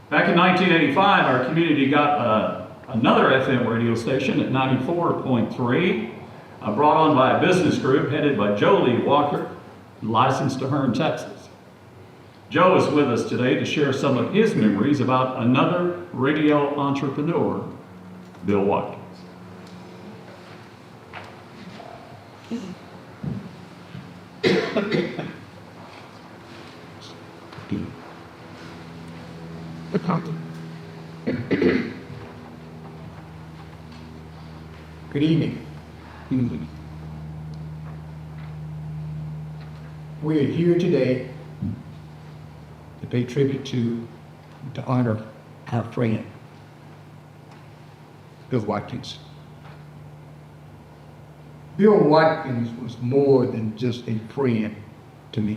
Back in 1985, our community got another FM radio station at 94.3, brought on by a business group headed by Joe Lee Walker, licensed to Hearne, Texas. Joe is with us today to share some of his memories about another radio entrepreneur, Bill Watkins. Good evening. We are here today to pay tribute to honor our friend, Bill Watkins. Bill Watkins was more than just a friend to me.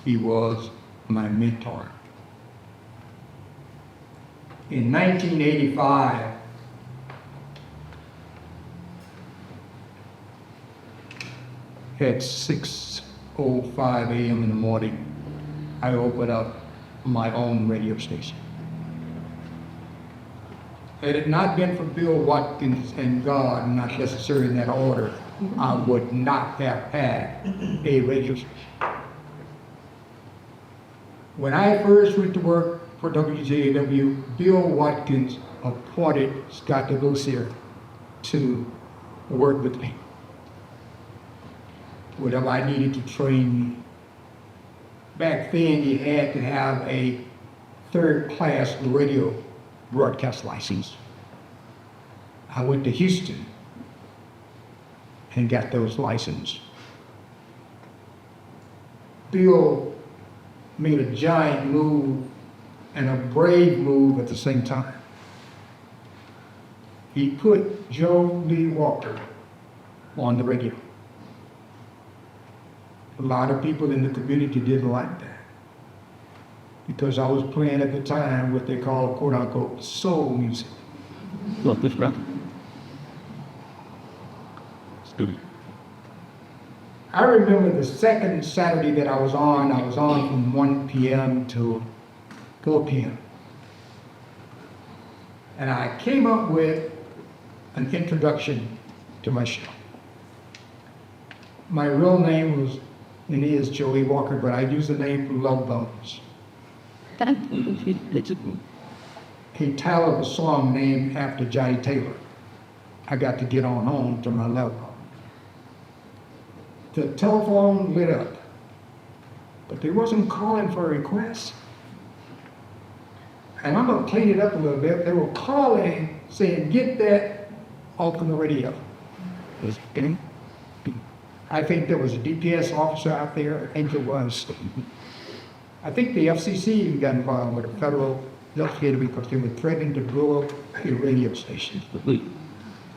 He was my mentor. In 1985, at 6:05 a.m. in the morning, I opened up my own radio station. Had it not been for Bill Watkins and God, not necessarily in that order, I would not have had a radio station. When I first went to work for WJW, Bill Watkins appointed Scott DeLucia to work with me. Whatever I needed to train me. Back then, you had to have a third-class radio broadcast license. I went to Houston and got those licenses. Bill made a giant move and a brave move at the same time. He put Joe Lee Walker on the radio. A lot of people in the community didn't like that because I was playing at the time what they call quote unquote soul music. Look, this brother. Stupid. I remember the second Saturday that I was on from 1 p.m. to 4 p.m. And I came up with an introduction to my show. My real name was, and is Joey Walker, but I use the name for Love Bones. He titled a song named after Johnny Taylor. I got to get on home to my love bone. The telephone lit up, but they wasn't calling for requests. And I'm gonna clean it up a little bit. They were calling, saying, get that off on the radio. I think there was a DPS officer out there. I think there was. I think the FCC even got involved with a federal investigator because they were threatening to blow up the radio station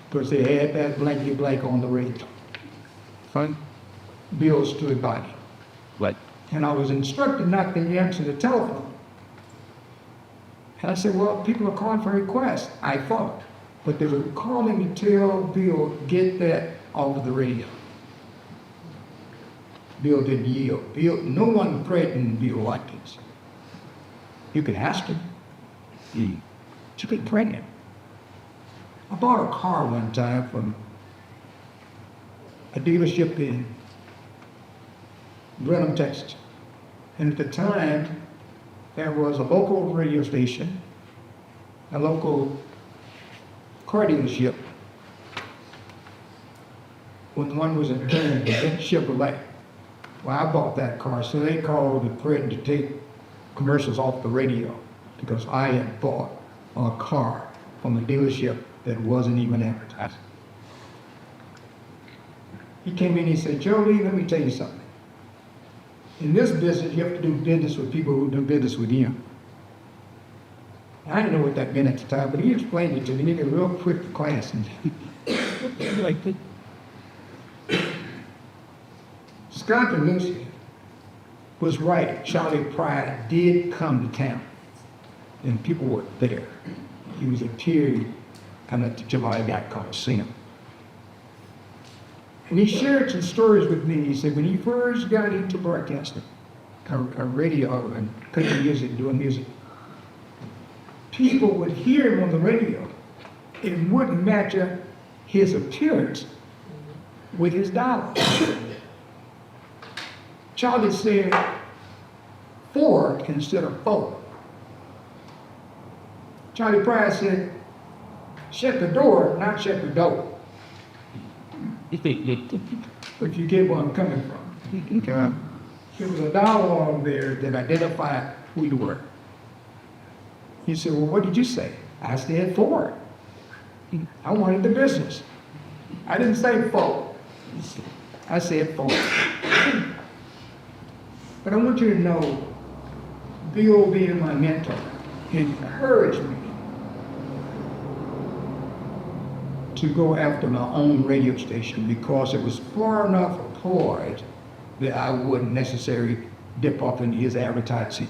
because they had that blankety blank on the radio. Fine. Bill stood by me. What? And I was instructed not to answer the telephone. And I said, well, people are calling for requests. I thought, but they were calling to tell Bill, get that off of the radio. Bill didn't yield. Bill, no one threatened Bill Watkins. You could ask him. You could threaten him. I bought a car one time from a dealership in Brenham, Texas. And at the time, there was a local radio station, a local car dealership. When one was in Brenham, the Chevrolet. Well, I bought that car, so they called and threatened to take commercials off the radio because I had bought a car from a dealership that wasn't even advertised. He came in and he said, Joe Lee, let me tell you something. In this business, you have to do business with people who do business with you. I didn't know what that meant at the time, but he explained it to me in a real quick class. Like that. Scott DeLucia was right. Charlie Pride did come to town, and people were there. He was a peer coming up to July got called Sam. And he shared some stories with me. He said when he first got into broadcasting, a radio and country music, doing music, people would hear him on the radio. It wouldn't match up his appearance with his dialogue. Charlie said 4 instead of 4. Charlie Pryor said, shut the door, not shut the door. If you get where I'm coming from. There was a dialogue there that identified who you were. He said, well, what did you say? I said 4. I wanted the business. I didn't say 4. I said 4. But I want you to know, Bill being my mentor, encouraged me to go after my own radio station because it was far enough apart that I wouldn't necessarily dip off into his advertising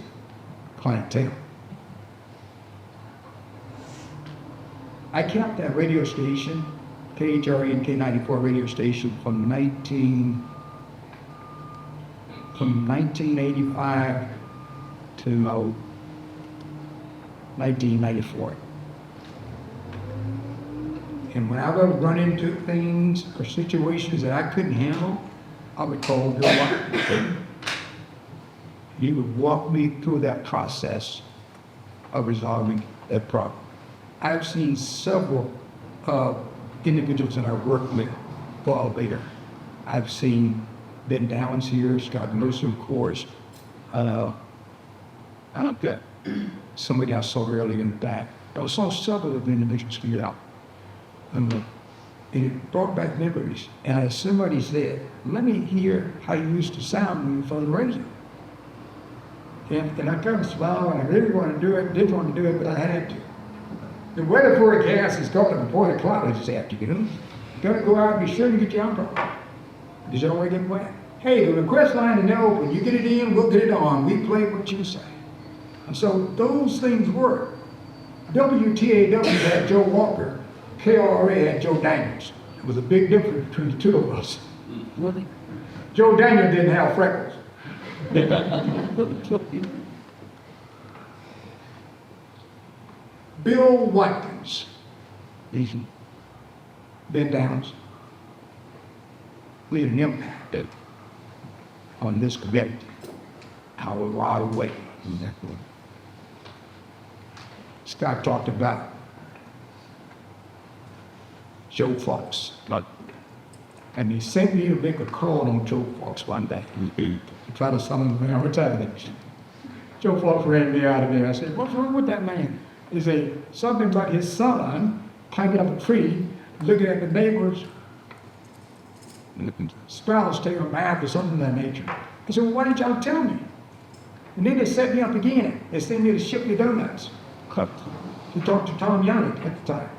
clientele. I kept that radio station, KHRE and K94 radio station, from 1985 to 1994. And when I would run into things or situations that I couldn't handle, I would call Bill Watkins. He would walk me through that process of resolving that problem. I've seen several individuals that I work with fall later. I've seen Ben Downs here, Scott Mercer, of course. I've got somebody I saw earlier in the back. I saw several of the individuals figured out. And it brought back memories. And as somebody said, let me hear how you used to sound when you were on the radio. And I kind of smiled, and I really wanted to do it, didn't want to do it, but I had to. The weather forecast is going to report a cloud this afternoon. You're going to go out and be sure you get your umbrella. Because you don't want to get wet. Hey, the request line is now open. You get it in, we'll get it on. We play what you say. And so those things work. WTAW had Joe Walker. KRA had Joe Daniels. There was a big difference between the two of us. Really? Joe Daniels didn't have freckles. Bill Watkins. Ben Downs. We had an impact on this community. Our right away. Scott talked about Joe Fox. And he sent me to make a call on Joe Fox one day. To try to summon him on retirement. Joe Fox ran me out of there. I said, what's wrong with that man? He said, something about his son climbing up a tree, looking at the neighbors, sprouts taking a bath or something of that nature. I said, well, why didn't y'all tell me? And then they set me up again. They sent me to ship me donuts. To talk to Tom Yannick at the time.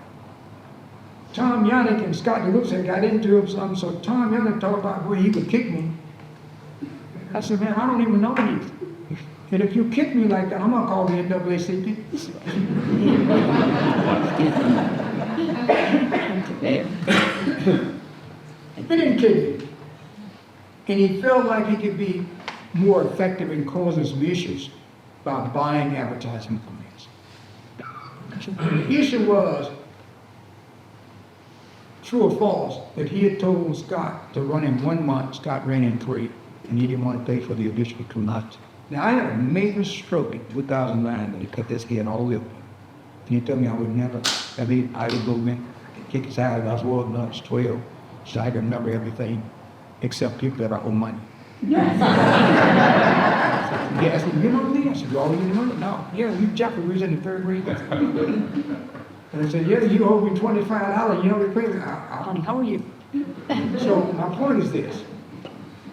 Tom Yannick and Scott DeLuce got into it something, so Tom Yannick talked about where he could kick me. I said, man, I don't even know you. And if you kick me like that, I'm going to call the NAACP. He didn't kick me. And he felt like he could be more effective in causing some issues by buying advertising from me. The issue was, true or false, that he had told Scott to run in 1 month, Scott ran in 3, and he didn't want to pay for the additional 2 months. Now, I had a major stroke in 2009 when he cut this head all the way up. And he told me I would never, I would go in, kick his ass, I was old enough, 12, so I could remember everything except people that owe money. Yes. I said, you know this? I said, oh, you know it? No. Yeah, you Jeffrey was in the 3rd grade. And I said, yeah, you owe me $25, you know the credit. How are you? So my point is this.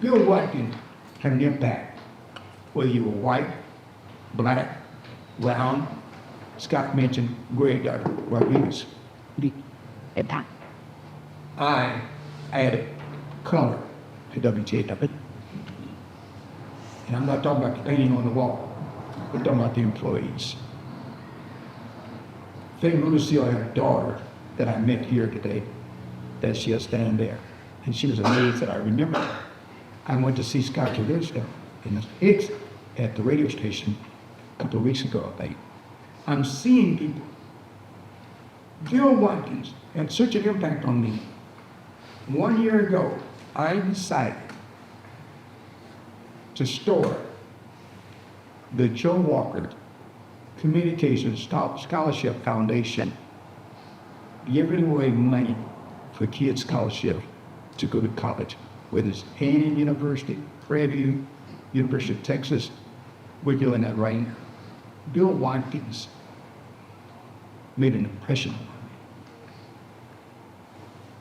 Bill Watkins had an impact. Whether you were white, black, brown, Scott mentioned Greg Rodriguez. I added color to WTAW. And I'm not talking about the painting on the wall. We're talking about the employees. Faye Lucille had a daughter that I met here today, that she'll stand there. And she was amazed that I remember. I went to see Scott Cadillo in Hicks, at the radio station a couple of weeks ago, I think. I'm seeing people. Bill Watkins had such an impact on me. 1 year ago, I decided to store the Joe Walker Communications Scholarship Foundation, giving away money for kids' scholarship to go to college, whether it's A&M University, Prairie View, University of Texas. We're doing that right now. Bill Watkins made an impression on me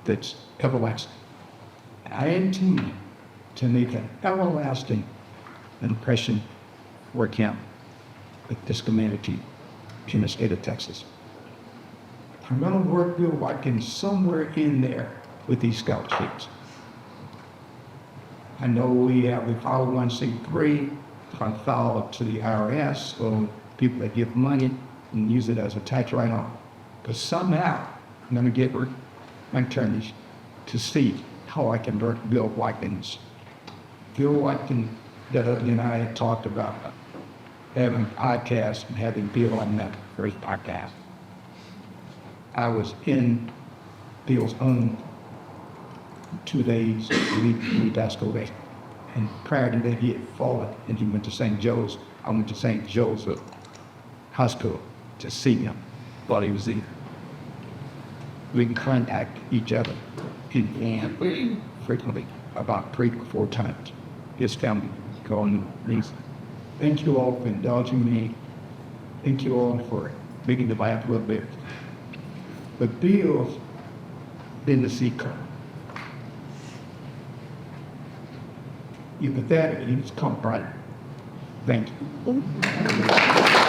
that's everlasting. I intend to make an everlasting impression for him with this community in the state of Texas. I'm going to work Bill Watkins somewhere in there with these scholarships. I know we file 1C3, I file up to the IRS, so people that give money and use it as a tax write-off. Because somehow I'm going to get my attorneys to see how I can work Bill Watkins. Bill Watkins, that and I had talked about having podcasts and having Bill on that first podcast. I was in Bill's home 2 days, we passed away. And prior to that, he had fallen and he went to St. Joe's. I went to St. Joe's Hospital to see him while he was there. We can contact each other and frequently, about 3 or 4 times. His family calling me. Thank you all for indulging me. Thank you all for making the laugh a little bit. But Bill's been the seeker. You're pathetic, you just come right. Thank you.